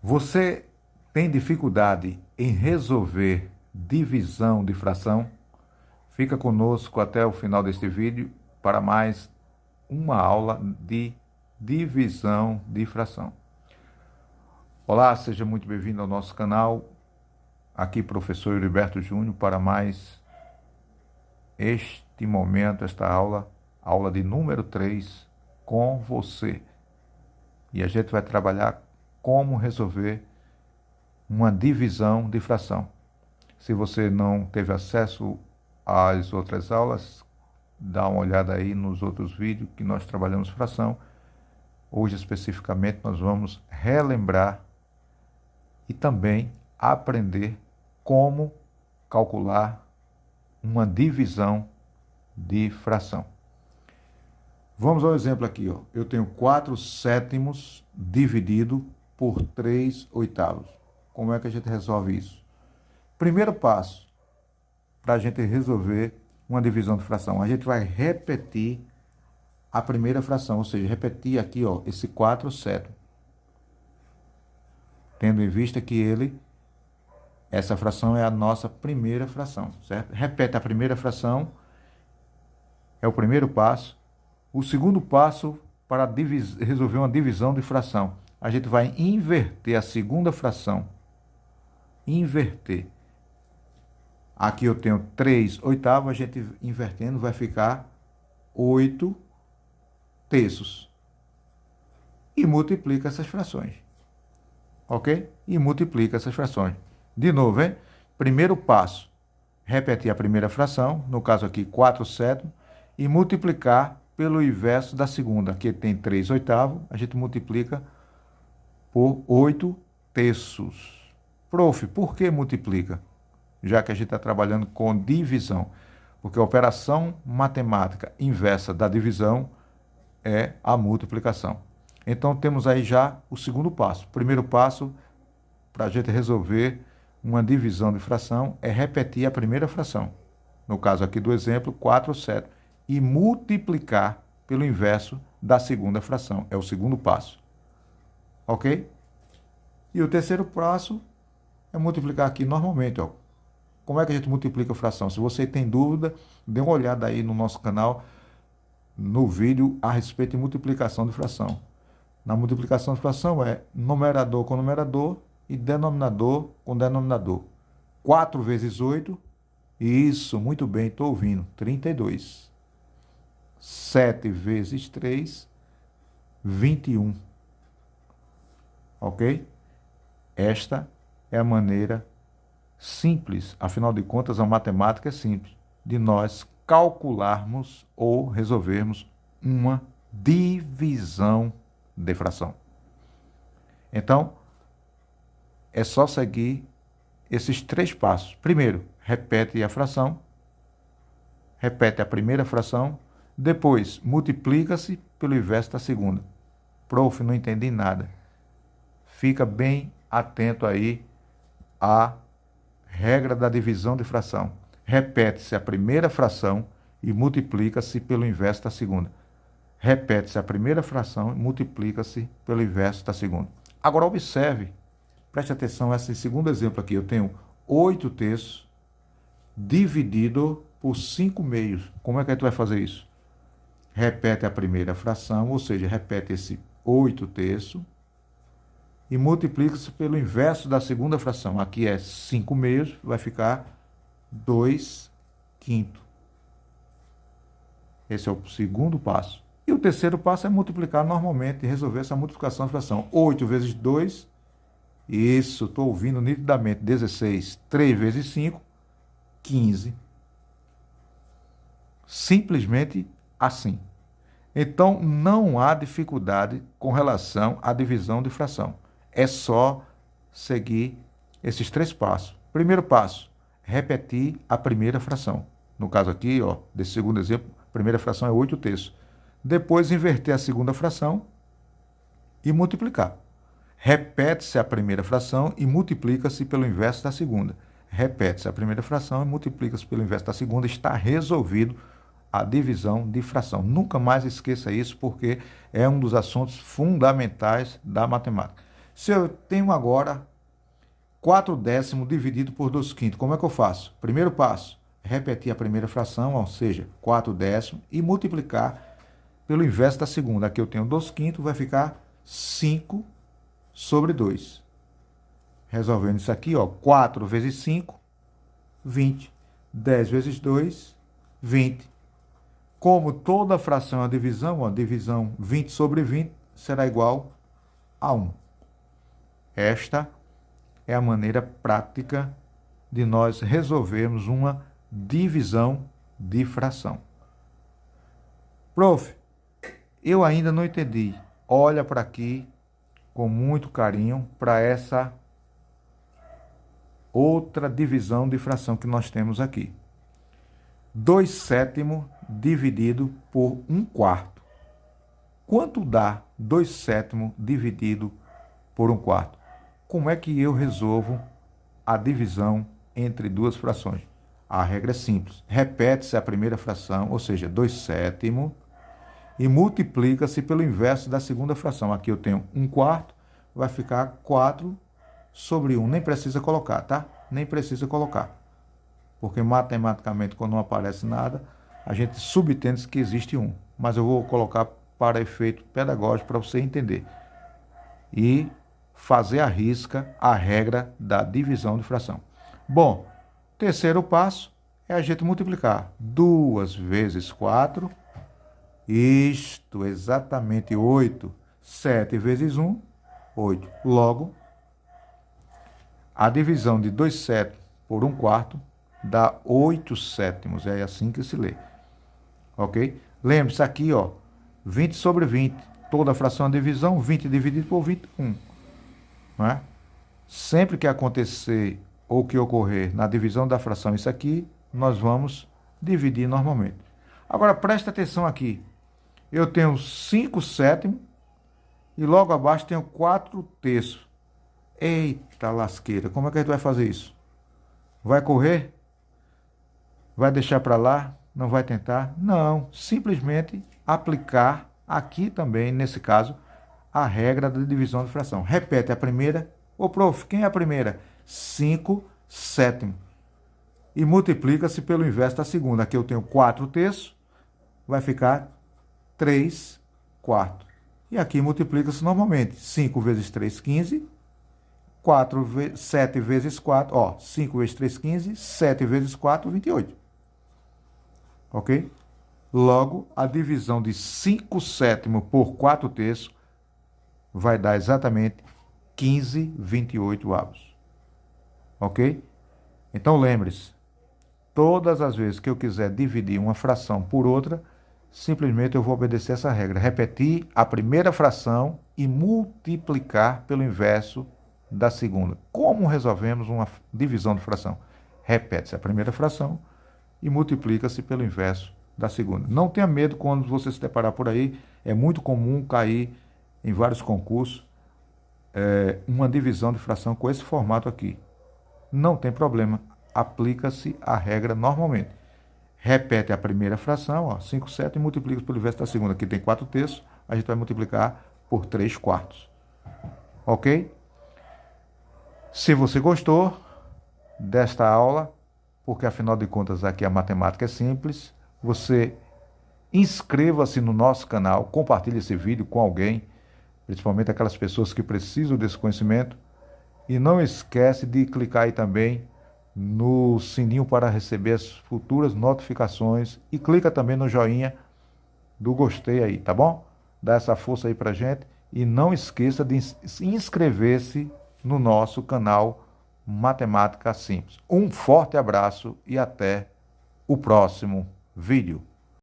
Você tem dificuldade em resolver divisão de fração? Fica conosco até o final deste vídeo para mais uma aula de divisão de fração. Olá, seja muito bem-vindo ao nosso canal. Aqui, professor Heriberto Júnior, para mais este momento, esta aula de número 3, com você. E a gente vai trabalhar como resolver uma divisão de fração. Se você não teve acesso às outras aulas, dá uma olhada aí nos outros vídeos que nós trabalhamos fração. Hoje, especificamente, nós vamos relembrar e também aprender como calcular uma divisão de fração. Vamos ao exemplo aqui, ó. Eu tenho 4/7 dividido por 3/8. Como é que a gente resolve isso? Primeiro passo, para a gente resolver uma divisão de fração, a gente vai repetir a primeira fração, ou seja, repetir aqui, ó, esse 4/7. Tendo em vista que essa fração é a nossa primeira fração, certo? Repete a primeira fração, é o primeiro passo. O segundo passo para resolver uma divisão de fração, a gente vai inverter a segunda fração. Inverter. Aqui eu tenho 3/8, a gente invertendo vai ficar 8/3. E multiplica essas frações. Ok? E multiplica essas frações. De novo, hein? Primeiro passo, repetir a primeira fração, no caso aqui 4/7, e multiplicar pelo inverso da segunda, que tem 3/8, a gente multiplica por 8/3. Prof, por que multiplica? Já que a gente está trabalhando com divisão. Porque a operação matemática inversa da divisão é a multiplicação. Então, temos aí já o segundo passo. Primeiro passo, para a gente resolver uma divisão de fração, é repetir a primeira fração. No caso aqui do exemplo, 4/7. E multiplicar pelo inverso da segunda fração. É o segundo passo. Ok? E o terceiro passo é multiplicar aqui normalmente, ó. Como é que a gente multiplica a fração? Se você tem dúvida, dê uma olhada aí no nosso canal, no vídeo a respeito de multiplicação de fração. Na multiplicação de fração é numerador com numerador e denominador com denominador. 4 vezes 8, isso, muito bem, estou ouvindo, 32. 7 vezes 3, 21. Ok? Esta é a maneira simples, afinal de contas a matemática é simples, de nós calcularmos ou resolvermos uma divisão de fração. Então, é só seguir esses 3 passos. Primeiro, repete a fração, repete a primeira fração, depois multiplica-se pelo inverso da segunda. Prof, não entendi nada. Fica bem atento aí à regra da divisão de fração. Repete-se a primeira fração e multiplica-se pelo inverso da segunda. Repete-se a primeira fração e multiplica-se pelo inverso da segunda. Agora observe, preste atenção, esse segundo exemplo aqui. Eu tenho 8/3 dividido por 5/2. Como é que a gente vai fazer isso? Repete a primeira fração, ou seja, repete esse 8/3 e multiplica-se pelo inverso da segunda fração. Aqui é 5/2, vai ficar 2/5. Esse é o segundo passo. E o terceiro passo é multiplicar normalmente e resolver essa multiplicação de fração. 8 vezes 2, isso, estou ouvindo nitidamente, 16. 3 vezes 5, 15. Simplesmente assim. Então, não há dificuldade com relação à divisão de fração. É só seguir esses 3 passos. Primeiro passo, repetir a primeira fração. No caso aqui, ó, desse segundo exemplo, a primeira fração é 8/3. Depois, inverter a segunda fração e multiplicar. Repete-se a primeira fração e multiplica-se pelo inverso da segunda. Repete-se a primeira fração e multiplica-se pelo inverso da segunda. Está resolvido a divisão de fração. Nunca mais esqueça isso, porque é um dos assuntos fundamentais da matemática. Se eu tenho agora 4 décimos dividido por 2 quintos, como é que eu faço? Primeiro passo, repetir a primeira fração, ou seja, 4 décimos, e multiplicar pelo inverso da segunda. Aqui eu tenho 2 quintos, vai ficar 5 sobre 2. Resolvendo isso aqui, ó, 4 vezes 5, 20. 10 vezes 2, 20. Como toda fração é uma divisão, a divisão 20 sobre 20 será igual a 1. Esta é a maneira prática de nós resolvermos uma divisão de fração. Prof, eu ainda não entendi. Olha para aqui com muito carinho para essa outra divisão de fração que nós temos aqui. 2 sétimos dividido por 1 quarto. Quanto dá 2 sétimos dividido por 1 quarto? Como é que eu resolvo a divisão entre duas frações? A regra é simples. Repete-se a primeira fração, ou seja, 2 sétimos, e multiplica-se pelo inverso da segunda fração. Aqui eu tenho 1 quarto, vai ficar 4 sobre 1. Nem precisa colocar, tá? Nem precisa colocar. Porque matematicamente, quando não aparece nada, a gente subentende que existe 1. Mas eu vou colocar para efeito pedagógico para você entender. E fazer à risca a regra da divisão de fração. Bom, terceiro passo é a gente multiplicar 2 vezes 4. Isto, exatamente 8. 7 vezes 1, 8. Logo, a divisão de 2 sétimos por 1 quarto dá 8 sétimos. É assim que se lê. Ok? Lembre-se aqui, ó, 20 sobre 20. Toda fração é divisão, 20 dividido por 21. Não é? Sempre que acontecer ou que ocorrer na divisão da fração isso aqui, nós vamos dividir normalmente. Agora, presta atenção aqui. Eu tenho 5 sétimos e logo abaixo tenho 4 terços. Eita lasqueira, como é que a gente vai fazer isso? Vai correr? Vai deixar para lá? Não vai tentar? Não, simplesmente aplicar aqui também, nesse caso, a regra da divisão de fração. Repete a primeira. Ô, prof, quem é a primeira? 5 sétimos. E multiplica-se pelo inverso da segunda. Aqui eu tenho 4 terços, vai ficar 3 quartos. E aqui multiplica-se normalmente. 5 vezes 3, 15. 7 vezes 4, ó, 5 vezes 3, 15. 7 vezes 4, 28. Ok? Logo, a divisão de 5 sétimos por 4 terços vai dar exatamente 15, 28 avos. Ok? Então, lembre-se, todas as vezes que eu quiser dividir uma fração por outra, simplesmente eu vou obedecer essa regra. Repetir a primeira fração e multiplicar pelo inverso da segunda. Como resolvemos uma divisão de fração? Repete-se a primeira fração e multiplica-se pelo inverso da segunda. Não tenha medo quando você se deparar por aí. É muito comum cair em vários concursos uma divisão de fração com esse formato aqui. Não tem problema. Aplica-se a regra normalmente. Repete a primeira fração, ó, 5 sétimos, e multiplica pelo inverso da segunda. Aqui tem 4 terços, a gente vai multiplicar por 3 quartos. Ok? Se você gostou desta aula, porque afinal de contas aqui a matemática é simples, você inscreva-se no nosso canal, compartilhe esse vídeo com alguém, principalmente aquelas pessoas que precisam desse conhecimento, e não esquece de clicar aí também no sininho para receber as futuras notificações e clica também no joinha do gostei aí, tá bom? Dá essa força aí pra gente e não esqueça de inscrever-se no nosso canal Matemática Simples. Um forte abraço e até o próximo vídeo.